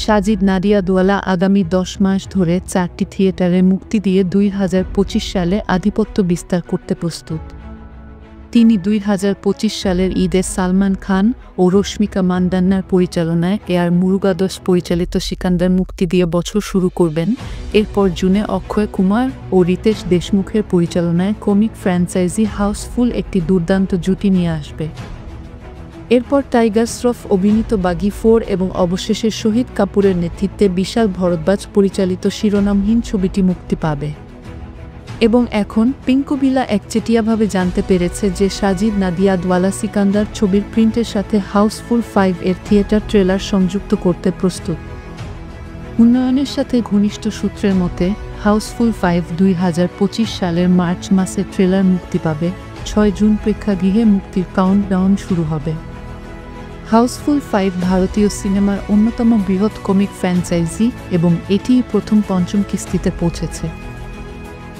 সাজিদ নাদিয়াদওয়ালা আগামী 10 মাস ধরে 4টি থিয়েটারে মুক্তি দিয়ে 2025 সালে আধিপত্য বিস্তার করতে প্রস্তুত। তিনি 2025 সালের ঈদে সালমান খান ও রশ্মিকা মান্দান্নার পরিচালনায় এআর মুরুগাদস পরিচালিত সিকান্দার মুক্তি দিয়ে বছর শুরু করবেন। এরপর জুনে অক্ষয় কুমার ও রিতেশ দেশমুখের পরিচালনায় কমিক ফ্র্যাঞ্চাইজি হাউসফুল একটি দুর্দান্ত জুটি নিয়ে আসবে। এরপর টাইগার শ্রফ অভিনীত বাগি 4 এবং অবশেষে শহীদ কাপুরের নেতৃত্বে বিশাল ভরদ্বাজ পরিচালিত শিরোনামহীন ছবিটি মুক্তি পাবে। এবং এখন পিঙ্কুবিলা একচেটিয়াভাবে জানতে পেরেছে যে সাজিদ নাদিয়াদওয়ালা সিকান্দার ছবির প্রিন্টের সাথে হাউসফুল 5 এর থিয়েটার ট্রেলার সংযুক্ত করতে প্রস্তুত। উন্নয়নের সাথে ঘনিষ্ঠ সূত্রের মতে হাউসফুল 5 2025 সালের মার্চ মাসে ট্রেলার মুক্তি পাবে। 6 জুন প্রেক্ষাগৃহে মুক্তির কাউন্টডাউন শুরু হবে। হাউসফুল 5 ভারতীয় সিনেমার অন্যতম বৃহৎ কমিক ফ্র্যাঞ্চাইজি এবং এটিই প্রথম পঞ্চম কিস্তিতে পৌঁছেছে।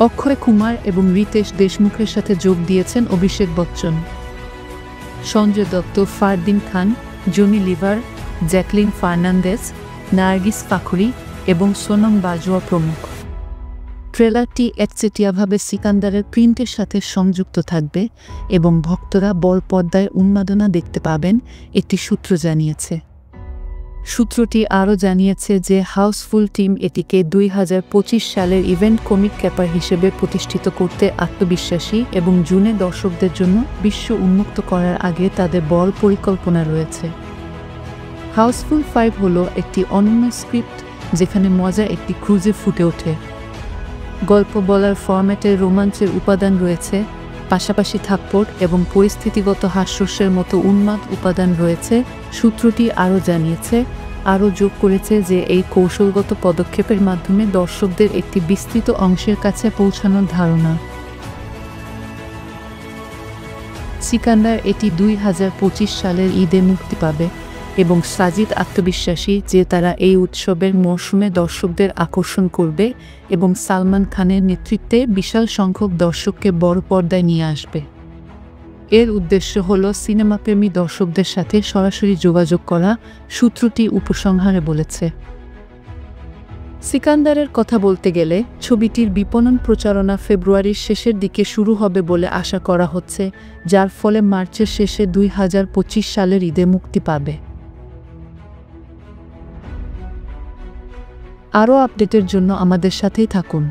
অক্ষয় কুমার এবং রিতেশ দেশমুখের সাথে যোগ দিয়েছেন অভিষেক বচ্চন, সঞ্জয় দত্ত, ফারদিন খান, জনি লিভার, জ্যাকলিন ফার্নান্দেজ, নার্গিস ফাখরি এবং সোনম বাজওয়া প্রমুখ। ট্রেলারটি একচেটিয়াভাবে সিকান্দারের প্রিন্টের সাথে সংযুক্ত থাকবে এবং ভক্তরা বড় পর্দায় উন্মাদনা দেখতে পাবেন, একটি সূত্র জানিয়েছে। সূত্রটি আরও জানিয়েছে যে হাউসফুল টিম এটিকে 2025 সালের ইভেন্ট কমিক ক্যাপার হিসেবে প্রতিষ্ঠিত করতে আত্মবিশ্বাসী এবং জুনে দর্শকদের জন্য বিশ্ব উন্মুক্ত করার আগে তাদের বড় পরিকল্পনা রয়েছে। হাউসফুল 5 হলো একটি অনন্য স্ক্রিপ্ট যেখানে মজা একটি ক্রুজে ফুটে ওঠে। গল্প বলার ফরম্যাটের রোমাঞ্চের উপাদান রয়েছে, পাশাপাশি থাপ্পড় এবং পরিস্থিতিগত হাস্যস্যের মতো উন্মাদ উপাদান রয়েছে। সূত্রটি আরও জানিয়েছে, আরও যোগ করেছে যে এই কৌশলগত পদক্ষেপের মাধ্যমে দর্শকদের একটি বিস্তৃত অংশের কাছে পৌঁছানোর ধারণা। সিকান্দার এটি 2025 সালের ঈদে মুক্তি পাবে এবং সাজিদ আত্মবিশ্বাসী যে তারা এই উৎসবের মরশুমে দর্শকদের আকর্ষণ করবে এবং সালমান খানের নেতৃত্বে বিশাল সংখ্যক দর্শককে বড় পর্দায় নিয়ে আসবে। এর উদ্দেশ্য হল সিনেমাপ্রেমী দর্শকদের সাথে সরাসরি যোগাযোগ করা, সূত্রটি উপসংহারে বলেছে। সিকান্দারের কথা বলতে গেলে ছবিটির বিপণন প্রচারণা ফেব্রুয়ারির শেষের দিকে শুরু হবে বলে আশা করা হচ্ছে, যার ফলে মার্চের শেষে 2025 সালের ঈদে মুক্তি পাবে। আরও আপডেটের জন্য আমাদের সাথেই থাকুন।